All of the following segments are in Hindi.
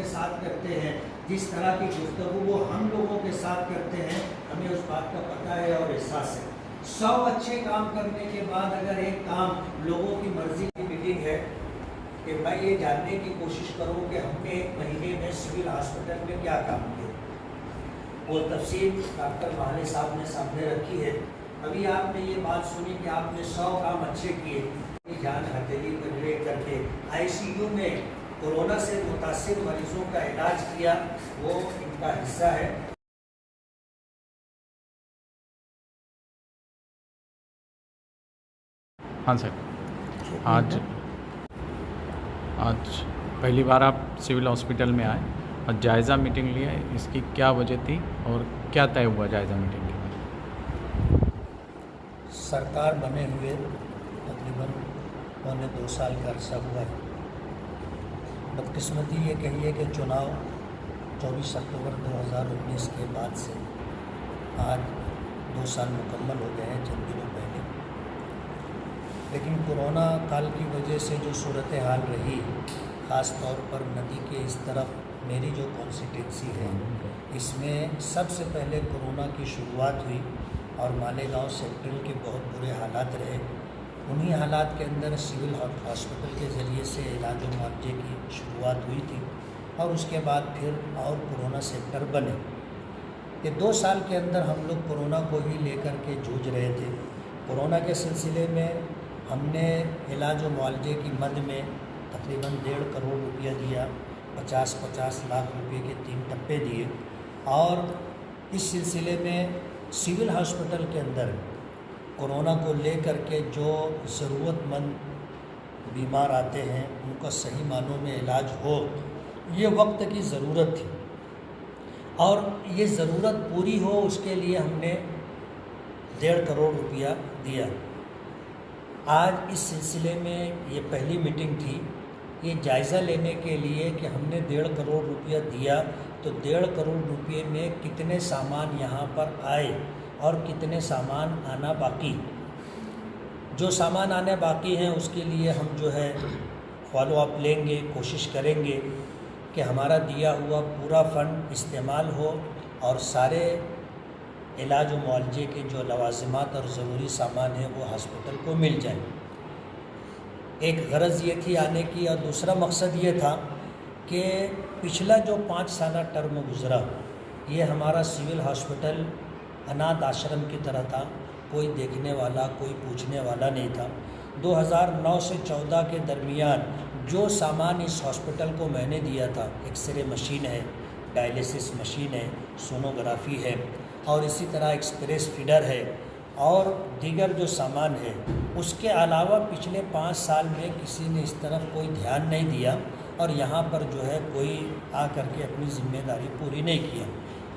के साथ करते हैं, जिस तरह की गुफ्तगू वो हम लोगों के साथ करते हैं, हमें उस बात का पता है और एहसास है। 100 अच्छे काम करने के बाद अगर एक काम लोगों की मर्जी की मीटिंग है कि भाई ये जानने की कोशिश करो कि हमने 1 महीने में सिविल हॉस्पिटल में क्या काम किया, वो तफसील डॉक्टर माले साहब ने सामने रखी है। अभी आपने ये बात सुनी कि आपने 100 काम अच्छे किए, जान हथेली पर ले करके ICU में कोरोना से मुतासिर मरीजों का इलाज किया, वो इनका हिस्सा है। हाँ सर, आज पहली बार आप सिविल हॉस्पिटल में आए और जायज़ा मीटिंग लिया, इसकी क्या वजह थी और क्या तय हुआ जायज़ा मीटिंग के बाद? सरकार बने हुए तकरीबन 1.25 साल का अरसा हुआ है। बदकिस्मती ये कहिए कि चुनाव 24 अक्टूबर 2019 के बाद से आज 2 साल मुकम्मल हो गए हैं चंद दिनों पहले। लेकिन कोरोना काल की वजह से जो सूरत हाल रही, ख़ास तौर पर नदी के इस तरफ मेरी जो कॉन्स्टिट्यूंसी है, इसमें सबसे पहले कोरोना की शुरुआत हुई और मालेगांव सेक्टर के बहुत बुरे हालात रहे। उन्हीं हालात के अंदर सिविल हॉस्पिटल के ज़रिए से इलाज और मुआवजे की शुरुआत हुई थी और उसके बाद फिर और कोरोना सेक्टर बने। ये 2 साल के अंदर हम लोग कोरोना को ही लेकर के जूझ रहे थे। कोरोना के सिलसिले में हमने इलाज और मुआवजे की मद में तकरीबन 1.5 करोड़ रुपया दिया, 50-50 लाख रुपए के 3 टप्पे दिए और इस सिलसिले में सिविल हॉस्पिटल के अंदर कोरोना को लेकर के जो ज़रूरतमंद बीमार आते हैं उनका सही मानों में इलाज हो, ये वक्त की ज़रूरत थी और ये ज़रूरत पूरी हो उसके लिए हमने 1.5 करोड़ रुपया दिया। आज इस सिलसिले में ये पहली मीटिंग थी, ये जायज़ा लेने के लिए कि हमने 1.5 करोड़ रुपया दिया तो 1.5 करोड़ रुपये में कितने सामान यहाँ पर आए और कितने सामान आना बाकी। जो सामान आने बाकी हैं उसके लिए हम जो है फॉलो अप लेंगे, कोशिश करेंगे कि हमारा दिया हुआ पूरा फ़ंड इस्तेमाल हो और सारे इलाज और मुआवजे के जो लवाजिमात और ज़रूरी सामान है वो हॉस्पिटल को मिल जाए। एक गरज ये थी आने की और दूसरा मकसद ये था कि पिछला जो 5 साल टर्म गुज़रा, ये हमारा सिविल हॉस्पिटल अनाथ आश्रम की तरह था, कोई देखने वाला, कोई पूछने वाला नहीं था। 2009 से 14 के दरमियान जो सामान इस हॉस्पिटल को मैंने दिया था, एक्सरे मशीन है, डायलिसिस मशीन है, सोनोग्राफी है और इसी तरह एक्सप्रेस फीडर है और दीगर जो सामान है, उसके अलावा पिछले 5 साल में किसी ने इस तरफ कोई ध्यान नहीं दिया और यहाँ पर जो है कोई आ करके अपनी ज़िम्मेदारी पूरी नहीं किया।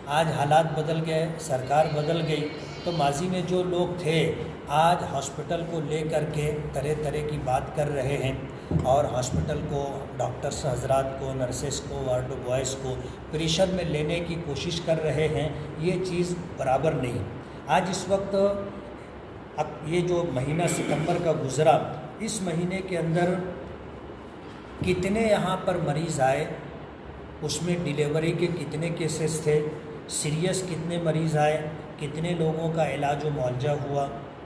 आज हालात बदल गए, सरकार बदल गई, तो माजी में जो लोग थे आज हॉस्पिटल को लेकर के तरह तरह की बात कर रहे हैं और हॉस्पिटल को, डॉक्टर्स हजरात को, नर्सेस को, वार्ड बॉयज़ को प्रेशर में लेने की कोशिश कर रहे हैं। ये चीज़ बराबर नहीं। आज इस वक्त अब ये जो महीना सितंबर का गुज़रा, इस महीने के अंदर कितने यहाँ पर मरीज़ आए, उसमें डिलीवरी के कितने केसेस थे, सीरियस कितने मरीज़ आए, कितने लोगों का इलाज व मुआवजा हुआ,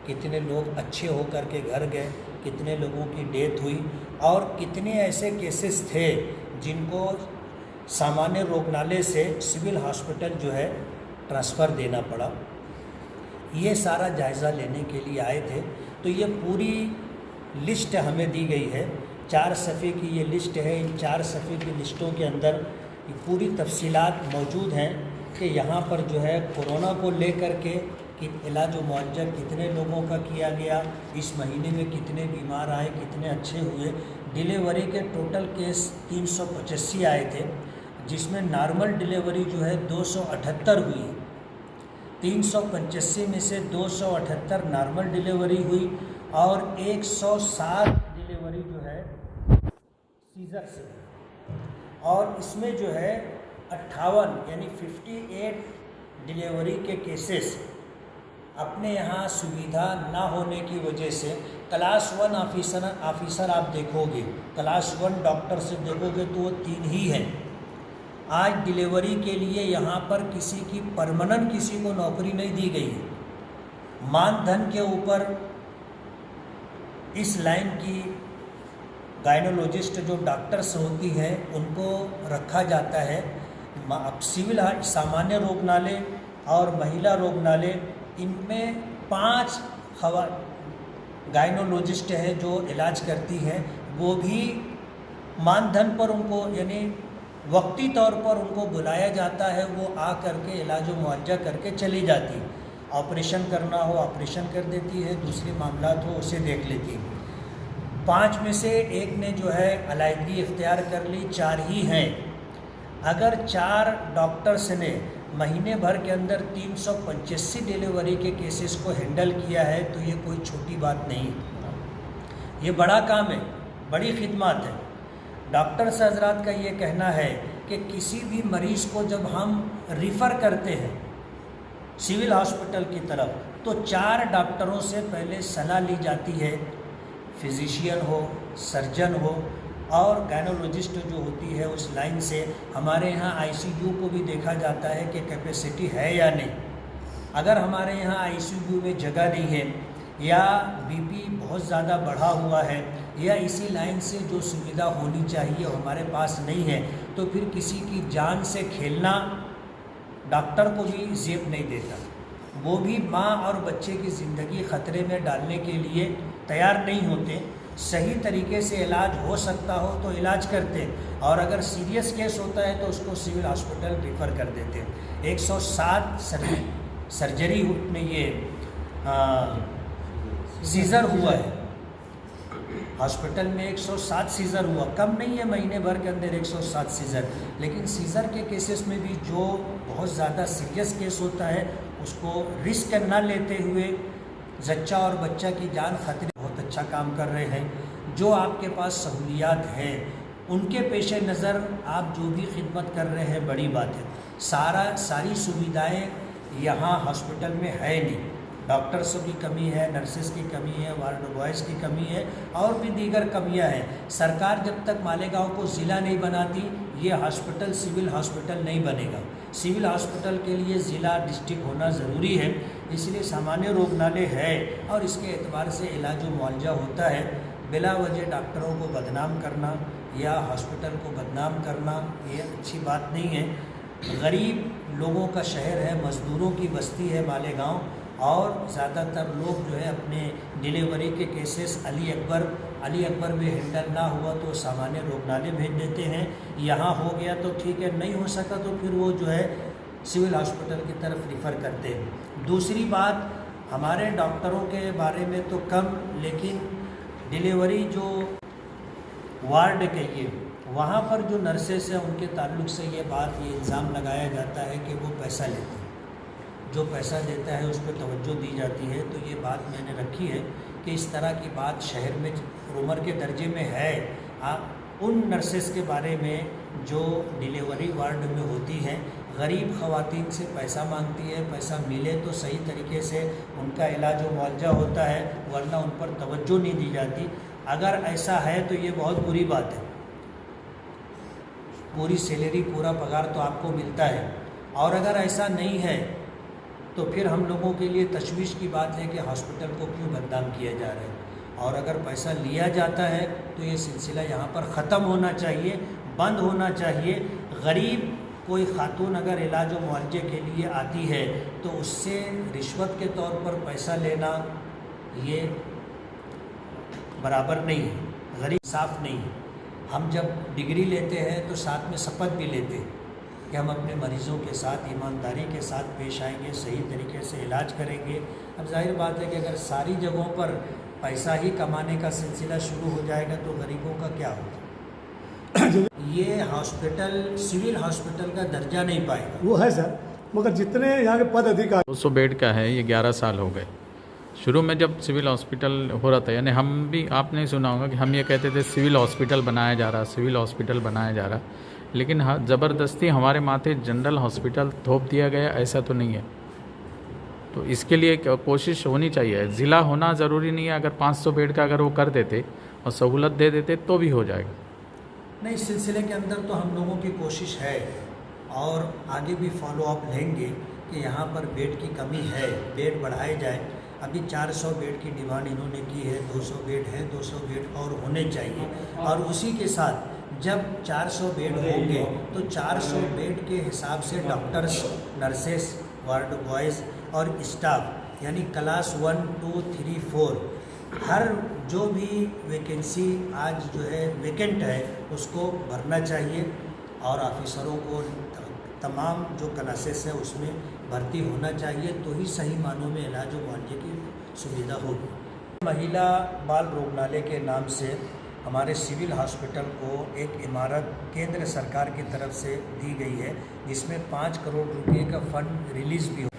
कितने लोग अच्छे होकर के घर गए, कितने लोगों की डेथ हुई और कितने ऐसे केसेस थे जिनको सामान्य रोगनालय से सिविल हॉस्पिटल जो है ट्रांसफ़र देना पड़ा। ये सारा जायज़ा लेने के लिए आए थे। तो ये पूरी लिस्ट हमें दी गई है, 4 सफ़े की ये लिस्ट है। इन 4 सफ़े की लिस्टों के अंदर ये पूरी तफसीलात मौजूद हैं कि यहाँ पर जो है कोरोना को लेकर के कि इलाज व मुआवजा कितने लोगों का किया गया, इस महीने में कितने बीमार आए, कितने अच्छे हुए। डिलीवरी के टोटल केस 385 आए थे, जिसमें नॉर्मल डिलीवरी जो है 278 हुई। 385 में से 278 नॉर्मल डिलीवरी हुई और 107 डिलीवरी जो है सीजर से, और इसमें जो है 58 यानी 58 डिलीवरी के केसेस अपने यहाँ सुविधा ना होने की वजह से क्लास 1 ऑफिसर आप देखोगे, क्लास 1 डॉक्टर से देखोगे तो वो 3 ही हैं आज डिलीवरी के लिए यहाँ पर किसी की परमानेंट किसी को नौकरी नहीं दी गई है। मानधन के ऊपर इस लाइन की गायनोलॉजिस्ट जो डॉक्टर्स होती हैं उनको रखा जाता है। अब सिविल सामान्य रोगनालय और महिला रोगनालय इनमें 5 गायनोलॉजिस्ट हैं जो इलाज करती हैं, वो भी मानधन पर उनको यानी वक्ती तौर पर उनको बुलाया जाता है, वो आ करके इलाज व मुआवजा करके चली जाती है। ऑपरेशन करना हो ऑपरेशन कर देती है, दूसरे मामलात हो उसे देख लेती है। 5 में से एक ने जो है अलहदगी इख्तियार कर ली, 4 ही हैं। अगर 4 डॉक्टर्स ने महीने भर के अंदर 385 डिलीवरी के केसेस को हैंडल किया है तो ये कोई छोटी बात नहीं है, ये बड़ा काम है, बड़ी खिदमत है। डॉक्टर्स हजरात का ये कहना है कि किसी भी मरीज़ को जब हम रिफ़र करते हैं सिविल हॉस्पिटल की तरफ तो 4 डॉक्टरों से पहले सलाह ली जाती है, फिजिशियन हो, सर्जन हो और गायनोलॉजिस्ट जो होती है उस लाइन से। हमारे यहाँ आईसीयू को भी देखा जाता है कि कैपेसिटी है या नहीं। अगर हमारे यहाँ आईसीयू में जगह नहीं है या बीपी बहुत ज़्यादा बढ़ा हुआ है या इसी लाइन से जो सुविधा होनी चाहिए वो हमारे पास नहीं है तो फिर किसी की जान से खेलना डॉक्टर को भी जेब नहीं देता। वो भी माँ और बच्चे की ज़िंदगी ख़तरे में डालने के लिए तैयार नहीं होते। सही तरीके से इलाज हो सकता हो तो इलाज करते हैं और अगर सीरियस केस होता है तो उसको सिविल हॉस्पिटल रिफ़र कर देते हैं। 107 सर्जरी में ये सीज़र हुआ है, हॉस्पिटल में 107 सीज़र हुआ, कम नहीं है महीने भर के अंदर 107 सीज़र। लेकिन सीज़र के केसेस में भी जो बहुत ज़्यादा सीरियस केस होता है उसको रिस्क ना लेते हुए जच्चा और बच्चा की जान खतरे बहुत अच्छा काम कर रहे हैं। जो आपके पास सहूलियात हैं उनके पेश नज़र आप जो भी खिदमत कर रहे हैं बड़ी बात है। सारी सुविधाएं यहाँ हॉस्पिटल में है नहीं, डॉक्टर्स की कमी है, नर्सेस की कमी है, वार्ड बॉयज़ की कमी है और भी दीगर कमियां हैं। सरकार जब तक मालेगांव को ज़िला नहीं बनाती ये हॉस्पिटल सिविल हॉस्पिटल नहीं बनेगा। सिविल हॉस्पिटल के लिए ज़िला डिस्ट्रिक्ट होना ज़रूरी है, इसलिए सामान्य रोगनालय है और इसके एतबार से इलाज व मुआवजा होता है। बिला वजह डॉक्टरों को बदनाम करना या हॉस्पिटल को बदनाम करना ये अच्छी बात नहीं है। गरीब लोगों का शहर है, मज़दूरों की बस्ती है मालेगांव और ज़्यादातर लोग जो है अपने डिलीवरी के केसेस अली अकबर में हैंडल ना हुआ तो सामान्य रोगनालय भेज देते हैं। यहाँ हो गया तो ठीक है, नहीं हो सका तो फिर वो जो है सिविल हॉस्पिटल की तरफ रिफ़र करते हैं। दूसरी बात हमारे डॉक्टरों के बारे में तो कम, लेकिन डिलीवरी जो वार्ड कहिए वहाँ पर जो नर्सेस हैं उनके ताल्लुक़ से ये इल्ज़ाम लगाया जाता है कि वो पैसा लेते हैं, जो पैसा देता है उस पर तवज्जो दी जाती है। तो ये बात मैंने रखी है कि इस तरह की बात शहर में रूमर के दर्जे में है। उन नर्सेस के बारे में जो डिलीवरी वार्ड में होती हैं, गरीब ख़वातीन से पैसा मांगती है, पैसा मिले तो सही तरीके से उनका इलाज व मुआवजा होता है, वरना उन पर तवज्जो नहीं दी जाती। अगर ऐसा है तो ये बहुत बुरी बात है। पूरी सैलरी पूरा पगार तो आपको मिलता है और अगर ऐसा नहीं है तो फिर हम लोगों के लिए तशवीश की बात है कि हॉस्पिटल को क्यों बदनाम किया जा रहा है। और अगर पैसा लिया जाता है तो ये सिलसिला यहाँ पर ख़त्म होना चाहिए, बंद होना चाहिए। गरीब कोई खातून अगर इलाज व मुआवजे के लिए आती है तो उससे रिश्वत के तौर पर पैसा लेना ये बराबर नहीं है, गरीब साफ नहीं है। हम जब डिग्री लेते हैं तो साथ में शपथ भी लेते हैं कि हम अपने मरीज़ों के साथ ईमानदारी के साथ पेश आएंगे, सही तरीके से इलाज करेंगे। अब जाहिर बात है कि अगर सारी जगहों पर पैसा ही कमाने का सिलसिला शुरू हो जाएगा तो गरीबों का क्या होगा। ये हॉस्पिटल सिविल हॉस्पिटल का दर्जा नहीं पाएगा। वो है सर, मगर जितने यहाँ के पद अधिकारी 200 बेड का है, ये 11 साल हो गए। शुरू में जब सिविल हॉस्पिटल हो रहा था, यानी हम भी, आपने सुना होगा कि हम ये कहते थे सिविल हॉस्पिटल बनाया जा रहा, सिविल हॉस्पिटल बनाया जा रहा, लेकिन ज़बरदस्ती हमारे माथे जनरल हॉस्पिटल थोप दिया गया, ऐसा तो नहीं है। तो इसके लिए कोशिश होनी चाहिए। ज़िला होना ज़रूरी नहीं है, अगर 500 बेड का अगर वो कर देते और सहूलत दे देते तो भी हो जाएगा। नहीं, इस सिलसिले के अंदर तो हम लोगों की कोशिश है और आगे भी फॉलो अप लेंगे कि यहाँ पर बेड की कमी है, बेड बढ़ाए जाए। अभी 400 बेड की डिमांड इन्होंने की है, 200 बेड है, 200 बेड और होने चाहिए। और उसी के साथ जब 400 बेड होंगे तो 400 बेड के हिसाब से डॉक्टर्स, नर्सेस, वार्ड बॉयज़ और स्टाफ यानी क्लास 1, 2, 3, 4 हर जो भी वैकेंसी आज जो है वैकेंट है उसको भरना चाहिए और ऑफिसरों को तमाम जो क्लासेस है उसमें भर्ती होना चाहिए, तो ही सही मानों में इलाज और मुआवजे की सुविधा होगी। महिला बाल रोगनालय के नाम से हमारे सिविल हॉस्पिटल को एक इमारत केंद्र सरकार की तरफ से दी गई है, जिसमें 5 करोड़ रुपए का फंड रिलीज़ भी हो।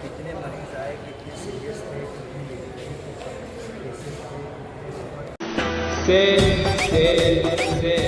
कितने मरीज आए, कितने सीरियस थे, कितने केसेस थे।